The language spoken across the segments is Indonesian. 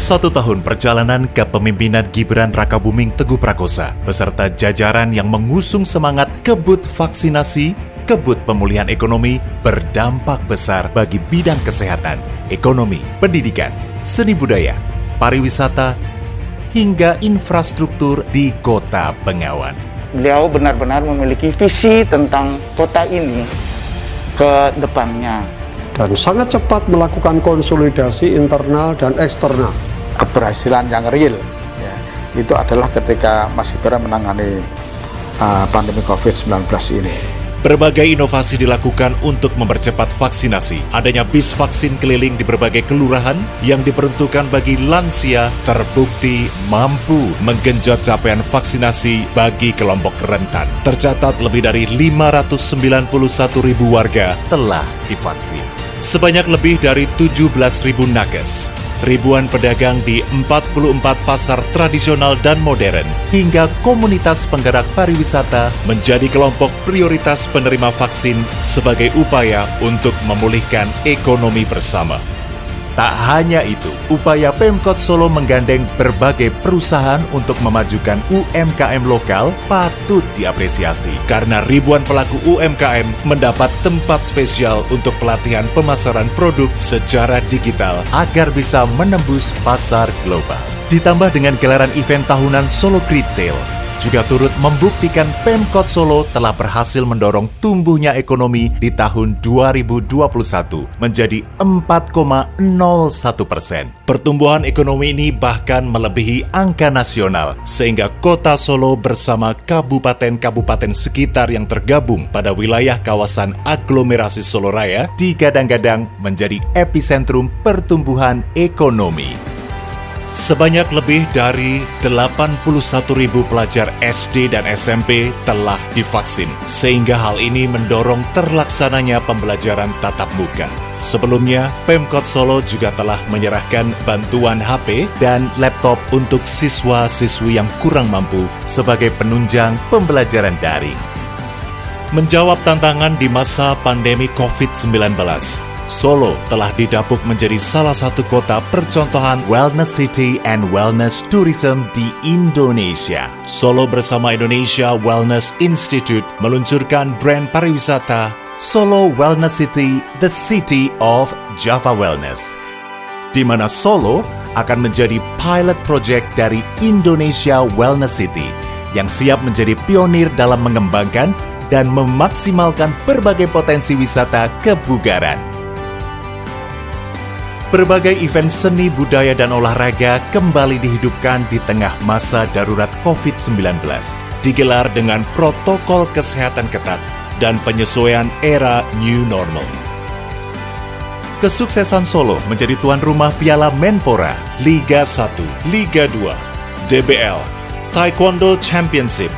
1 tahun perjalanan kepemimpinan Gibran Rakabuming Teguh Prakosa beserta jajaran yang mengusung semangat kebut vaksinasi, kebut pemulihan ekonomi berdampak besar bagi bidang kesehatan, ekonomi, pendidikan, seni budaya, pariwisata, hingga infrastruktur di Kota Bengawan. Beliau benar-benar memiliki visi tentang kota ini ke depannya. Dan sangat cepat melakukan konsolidasi internal dan eksternal. Keberhasilan yang real ya, itu adalah ketika Mas Gibran menangani pandemi COVID-19 ini. Berbagai inovasi dilakukan untuk mempercepat vaksinasi. Adanya bis vaksin keliling di berbagai kelurahan yang diperuntukkan bagi lansia terbukti mampu menggenjot capaian vaksinasi bagi kelompok rentan. Tercatat lebih dari 591.000 warga telah divaksin. Sebanyak lebih dari 17.000 nakes, ribuan pedagang di 44 pasar tradisional dan modern, hingga komunitas penggerak pariwisata menjadi kelompok prioritas penerima vaksin sebagai upaya untuk memulihkan ekonomi bersama. Tak hanya itu, upaya Pemkot Solo menggandeng berbagai perusahaan untuk memajukan UMKM lokal patut diapresiasi karena ribuan pelaku UMKM mendapat tempat spesial untuk pelatihan pemasaran produk secara digital agar bisa menembus pasar global. Ditambah dengan gelaran event tahunan Solo Great Sale, juga turut membuktikan Pemkot Solo telah berhasil mendorong tumbuhnya ekonomi di tahun 2021 menjadi 4,01%. Pertumbuhan ekonomi ini bahkan melebihi angka nasional, sehingga Kota Solo bersama kabupaten-kabupaten sekitar yang tergabung pada wilayah kawasan aglomerasi Solo Raya digadang-gadang menjadi epicentrum pertumbuhan ekonomi. Sebanyak lebih dari 81.000 pelajar SD dan SMP telah divaksin, sehingga hal ini mendorong terlaksananya pembelajaran tatap muka. Sebelumnya, Pemkot Solo juga telah menyerahkan bantuan HP dan laptop untuk siswa-siswi yang kurang mampu sebagai penunjang pembelajaran daring. Menjawab tantangan di masa pandemi COVID-19, Solo telah didapuk menjadi salah satu kota percontohan Wellness City and Wellness Tourism di Indonesia. Solo bersama Indonesia Wellness Institute meluncurkan brand pariwisata Solo Wellness City, the City of Java Wellness, di mana Solo akan menjadi pilot project dari Indonesia Wellness City yang siap menjadi pionir dalam mengembangkan dan memaksimalkan berbagai potensi wisata kebugaran. Berbagai event seni, budaya, dan olahraga kembali dihidupkan di tengah masa darurat COVID-19. Digelar dengan protokol kesehatan ketat dan penyesuaian era new normal. Kesuksesan Solo menjadi tuan rumah Piala Menpora, Liga 1, Liga 2, DBL, Taekwondo Championship,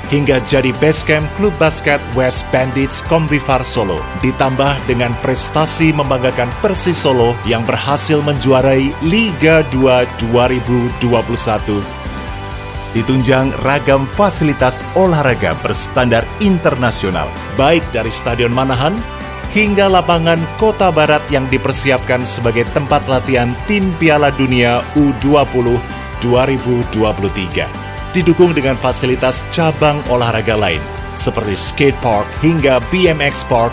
hingga jadi basecamp klub basket West Bandits Komvivar Solo, ditambah dengan prestasi membanggakan Persis Solo yang berhasil menjuarai Liga 2 2021. Ditunjang ragam fasilitas olahraga berstandar internasional, baik dari Stadion Manahan hingga lapangan Kota Barat yang dipersiapkan sebagai tempat latihan tim Piala Dunia U20 2023. Didukung dengan fasilitas cabang olahraga lain seperti skate park hingga BMX park,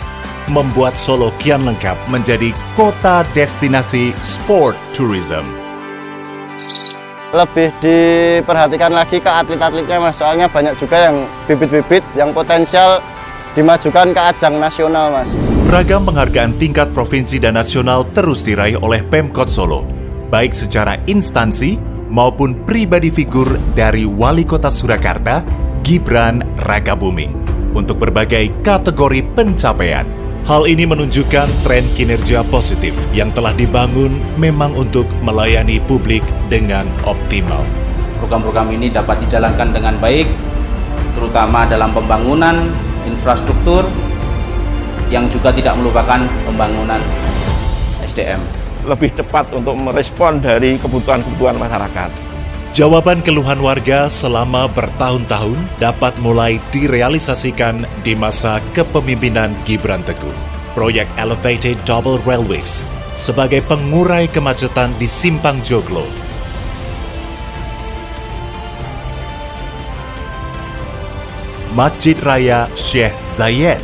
membuat Solo kian lengkap menjadi kota destinasi sport tourism. Lebih diperhatikan lagi ke atlet-atletnya, Mas, soalnya banyak juga yang bibit-bibit yang potensial dimajukan ke ajang nasional, Mas. Beragam penghargaan tingkat provinsi dan nasional terus diraih oleh Pemkot Solo, baik secara instansi maupun pribadi figur dari Wali Kota Surakarta, Gibran Rakabuming, untuk berbagai kategori pencapaian. Hal ini menunjukkan tren kinerja positif yang telah dibangun memang untuk melayani publik dengan optimal. Program-program ini dapat dijalankan dengan baik, terutama dalam pembangunan infrastruktur yang juga tidak melupakan pembangunan SDM. Lebih cepat untuk merespon dari kebutuhan-kebutuhan masyarakat. Jawaban keluhan warga selama bertahun-tahun dapat mulai direalisasikan di masa kepemimpinan Gibran Teguh. Proyek Elevated Double Railways sebagai pengurai kemacetan di Simpang Joglo Masjid Raya Syekh Zayed.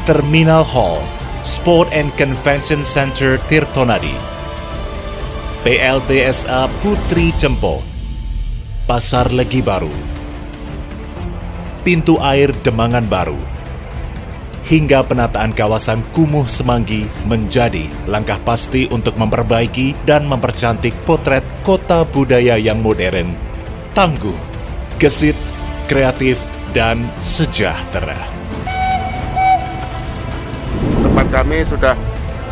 Terminal Hall, Sport and Convention Center Tirtonadi. PLTSA Putri Cempo, Pasar Legi Baru, Pintu Air Demangan Baru, hingga penataan kawasan Kumuh Semanggi menjadi langkah pasti untuk memperbaiki dan mempercantik potret kota budaya yang modern, tangguh, gesit, kreatif, dan sejahtera. Tempat kami sudah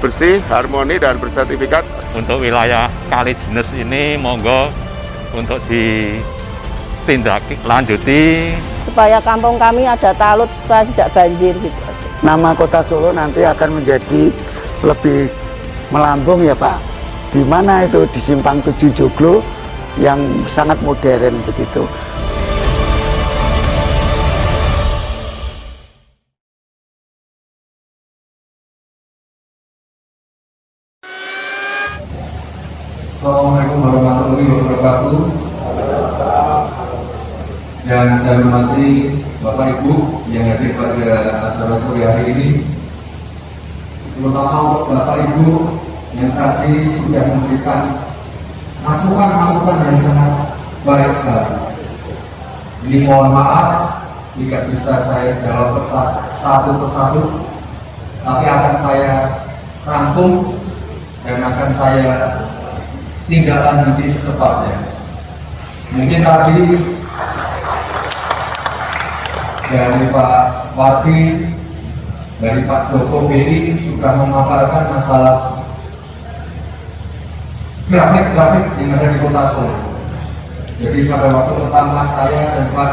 bersih, harmoni, dan bersertifikat. Untuk wilayah Kalijenes ini monggo untuk ditindaklanjuti supaya kampung kami ada talut supaya tidak banjir gitu aja. Nama kota Solo nanti akan menjadi lebih melambung ya Pak. Di mana itu di Simpang 7 Joglo yang sangat modern begitu. Assalamualaikum warahmatullahi wabarakatuh. Yang saya hormati Bapak Ibu yang hadir pada acara sore hari ini, terutama untuk Bapak Ibu yang tadi sudah memberikan masukan-masukan yang sangat baik sekali. Ini mohon maaf jika bisa saya jawab satu persatu, tapi akan saya rangkum dan akan saya tindak lanjuti secepatnya. Mungkin tadi dari Pak Wadi, dari Pak Joko BI sudah memaparkan masalah grafik-grafik yang ada di Kota Solo. Jadi pada waktu pertama saya dan Pak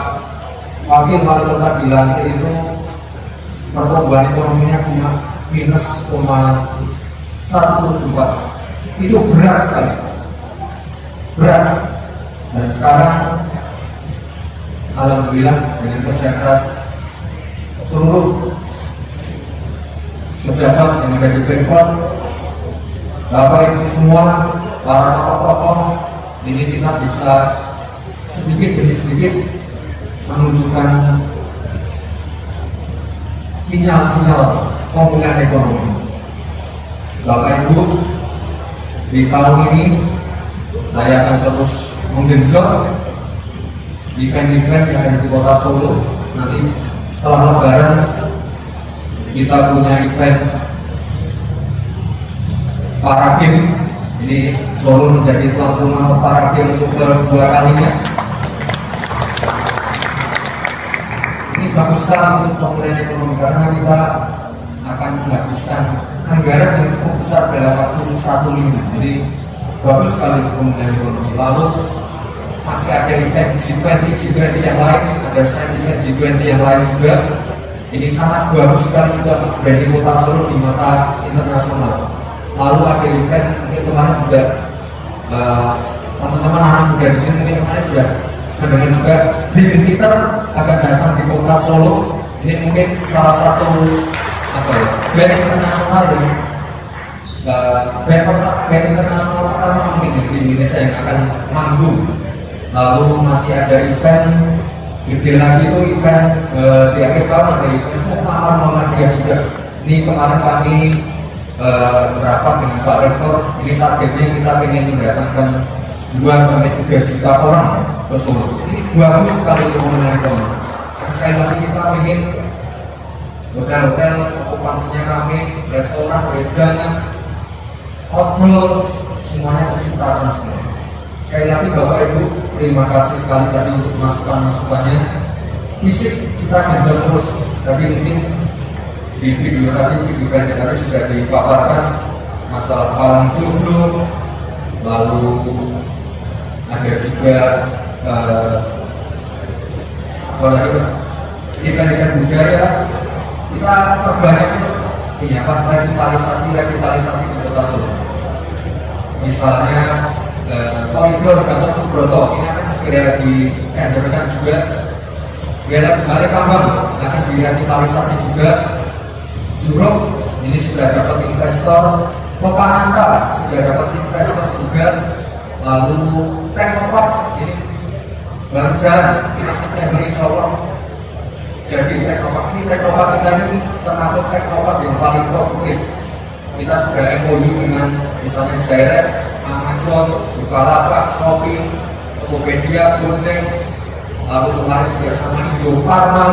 Wakil Wali Kota dilantik itu pertumbuhan ekonominya cuma minus 174. Itu berat sekali. Berat. Dan sekarang alhamdulillah dengan kerja keras seluruh pejabat yang ada di Pemkot, Bapak Ibu semua, para tokoh-tokoh, ini kita bisa sedikit demi sedikit menunjukkan sinyal-sinyal pemulihan ekonomi. Bapak Ibu, di tahun ini saya akan terus menggenjot event-event yang ada di Kota Solo. Nanti setelah Lebaran kita punya event para game. Ini Solo menjadi tuan rumah para game untuk kedua kalinya. Ini bagus sekali untuk pemulihan ekonomi karena kita akan menghabiskan anggaran yang cukup besar dalam waktu 1 minggu. Jadi bagus sekali untuk pemulihan ekonomi. Lalu masih ada event G20 yang lain, ada event G20 yang lain juga. Ini sangat bagus sekali juga untuk branding Kota Solo di mata internasional. Lalu ada event mungkin kemarin juga teman-teman anak muda di sini mungkin kemarin sudah mendengar juga Dream Theater akan datang di Kota Solo. Ini mungkin salah satu band internasional yang band internasional pertama mungkin di Indonesia yang akan manggung. Lalu masih ada event gede lagi itu event di akhir tahun ada event Muktamar Muhammadiyah juga. Ini kemarin kami rapat dengan Pak Rektor, ini targetnya kita ingin mendatangkan 2-3 juta orang ke Solo. Ini bagus sekali untuk menaikkan. Sekali lagi kita ingin hotel-hotel okupansinya rame, restoran, wedangan, outdoor, semuanya terciptakan semua. Sekali lagi Bapak Ibu, terima kasih sekali tadi untuk masukan-masukannya. Fisik kita genjot terus. Tadi mungkin di video pendek tadi sudah dipaparkan masalah palang jodoh, lalu ada juga event-event budaya. Kita perbanyak terus ini revitalisasi di Kota Solo. Misalnya koridor Gatot Subroto ini akan segera ditenderkan juga. Balik Kambang akan direvitalisasi juga. Juruk ini sudah dapat investor. Lokananta sudah dapat investor juga. Lalu Teknopark ini baru jalan ini September insya Allah. Jadi Teknopark kita ini termasuk Teknopark yang paling produktif. Kita sudah MOU dengan misalnya Zeret, Amazon, Bukalapak, Shopee, Tokopedia, Gojek, lalu kemarin juga sama Indofarma,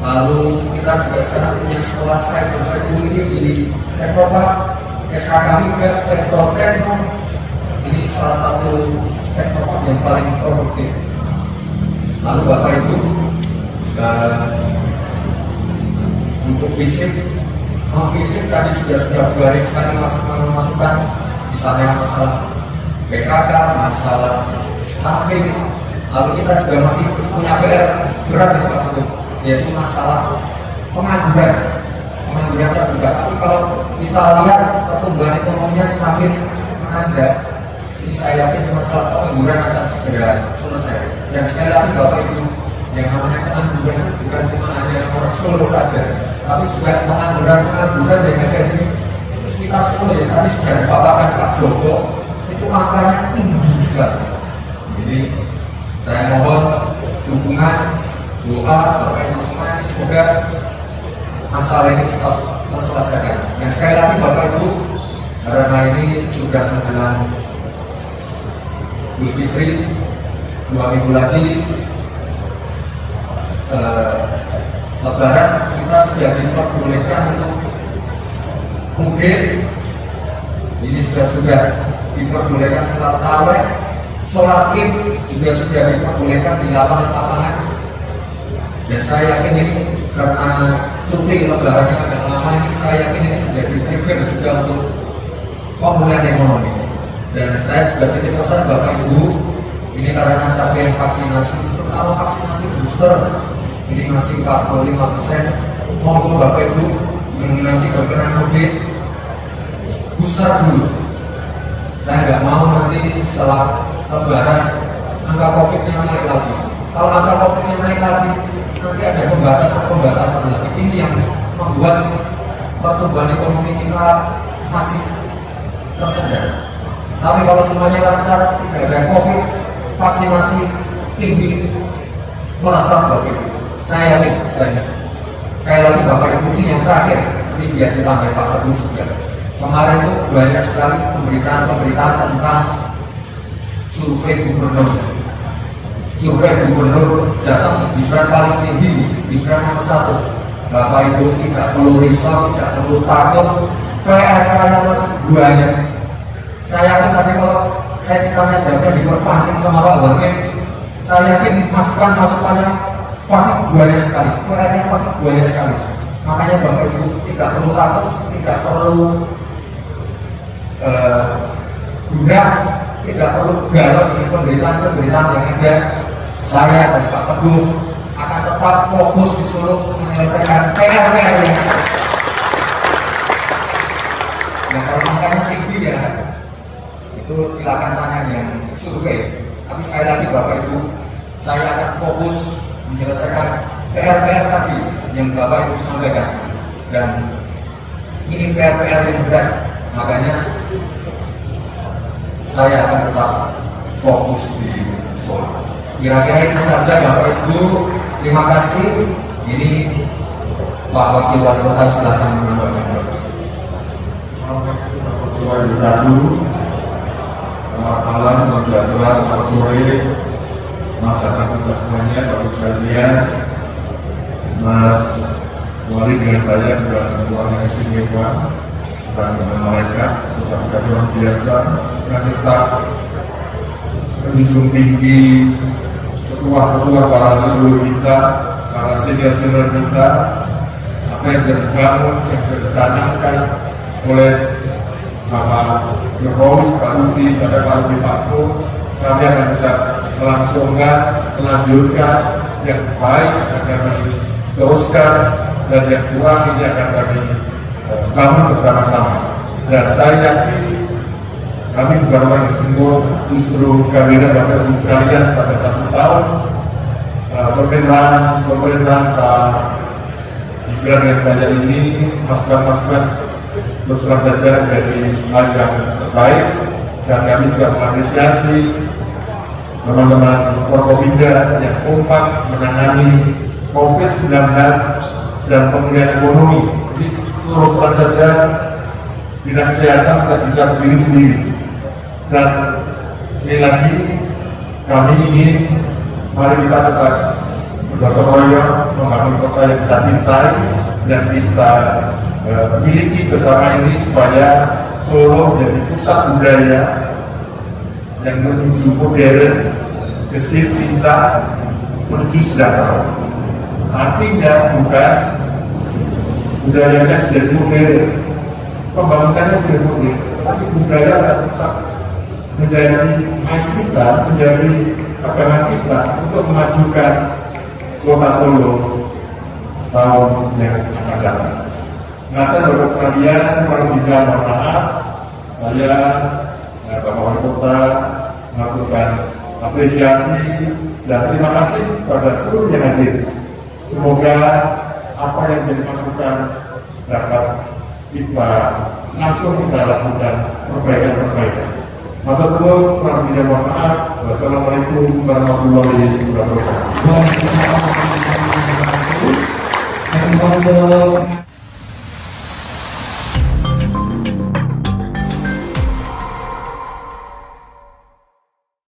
lalu kita juga sekarang punya sekolah cyber security di Teknopark, SKK Migas, Tekno, ini salah satu Teknopark yang paling produktif. Lalu Bapak Ibu, untuk fisik, non-fisik tadi juga sudah banyak sekali masukan, misalnya masalah PKK, masalah stunting. Lalu kita juga masih punya PR berat ini Pak Ketum, yaitu masalah pengangguran terbuka. Tapi kalau kita lihat pertumbuhan ekonominya semakin menanjak, ini saya yakin masalah pengangguran akan segera selesai. Dan sekali lagi Bapak Ibu, yang namanya pengangguran itu bukan cuma hanya orang Solo saja, tapi juga pengangguran yang ada di sekitar Solo yang tadi sudah dipaparkan Pak Joko, itu angkanya tinggi sekali. Jadi saya mohon dukungan, doa Bapak Ibu semua ini semoga masalah ini cepat terselesaikan. Dan sekali lagi Bapak Ibu, karena ini sudah menjelang Idul Fitri, 2 minggu lagi Lebaran, kita sudah diperbolehkan untuk mudik. Ini sudah diperbolehkan sholat tarawih, sholat id juga sudah diperbolehkan di lapangan-lapangan. Dan saya yakin ini karena cuti lebarannya agak lama ini, saya yakin ini menjadi trigger juga untuk pemulihan ekonomi. Dan saya juga titip pesan Bapak Ibu, ini karena capaian vaksinasi, terutama vaksinasi booster ini masih 45%. Monggo Bapak Ibu nanti berkenan mudik booster dulu. Saya nggak mau nanti setelah lebaran angka COVID-nya naik lagi. Kalau angka COVID-nya naik lagi, nanti ada pembatasan lagi. Ini yang membuat pertumbuhan ekonomi kita masih tersendat. Tapi kalau semuanya lancar, tidak ada COVID, vaksinasi tinggi, melesat Bapak Ibu. Saya yakin banyak. Sekali lagi Bapak Ibu, ini yang terakhir, ini biar ditambah Pak Teguh juga. Kemarin tuh banyak sekali pemberitaan tentang survei gubernur. Survei gubernur Jateng, Gibran paling tinggi, Gibran nomor 1. Bapak Ibu tidak perlu risau, tidak perlu takut. PR saya masih banyak. Saya yakin tadi kalau saya sekarang jamnya diperpanjang sama Pak Wakil, saya yakin masukannya pasti banyak sekali, PR-nya pasti banyak sekali. Makanya Bapak Ibu tidak perlu takut, tidak perlu guna, tidak perlu galau dengan pemberitaan yang ada. Saya dan Pak Teguh akan tetap fokus di Solo menyelesaikan PR-PR yang ada. Nah, kalau angkanya tinggi ya, itu silakan tanya yang survei. Tapi sekali lagi Bapak Ibu, saya akan fokus menyelesaikan PR-PR tadi yang Bapak Ibu sampaikan. Dan ini PR-PR yang berat, makanya saya akan tetap fokus di Solo. Kira-kira itu saja Bapak Ibu. Terima kasih. Ini Pak Wakil Wali Kota, silakan menyampaikan. Selamat malam, selamat sejahtera, selamat sore. Maaf kita semuanya, Bapak sekalian. Mas Wali dengan saya juga orang yang istimewa, bukan dengan mereka, sudah menjadi orang biasa, yang tetap menjunjung tinggi ketua-ketua para leluhur kita, para senior-senior kita, apa yang sudah dibangun, yang sudah dicanangkan oleh Bapak Jokowi, Pak Rudi, sampai Pak Rudi Pakku. Kami akan tetap melangsungkan, melanjutkan yang baik akan kami teruskan, dan yang kurang ini akan kami bangun bersama-sama. Dan saya yakin kami bukan orang yang sempurna, justru kabinet Bapak Ibu sekalian pada 1 tahun pemerintahan Pak Gibran dan saya ini, masukan-masukan terus terang saja menjadi hal yang terbaik. Dan kami juga mengapresiasi teman-teman Forkopimda yang kompak menangani COVID-19 dan pemulihan ekonomi. Jadi terus terang saja Dinas Kesehatan tidak bisa berdiri sendiri. Dan sekali lagi kami ingin mari kita tetap bergotong royong membangun kota yang kita cintai dan kita miliki bersama ini supaya Solo menjadi pusat budaya yang menuju modern, gesit, lincah, menuju sejahtera. Artinya bukan budayanya menjadi modern, pembangunannya menjadi modern, tapi budaya tetap menjadi mais kita, menjadi pegangan kita untuk memajukan kota Solo tahun yang akan datang. Ngaten Bapak sekalian, kurang lebihnya mohon maaf, saya Bapak Wali Kota melakukan apresiasi dan terima kasih pada seluruh yang hadir. Semoga apa yang menjadi masukan dapat kita langsung kita lakukan perbaikan-perbaikan. Matur nuwun, kurang lebihnya mohon maaf. Wassalamualaikum warahmatullahi wabarakatuh.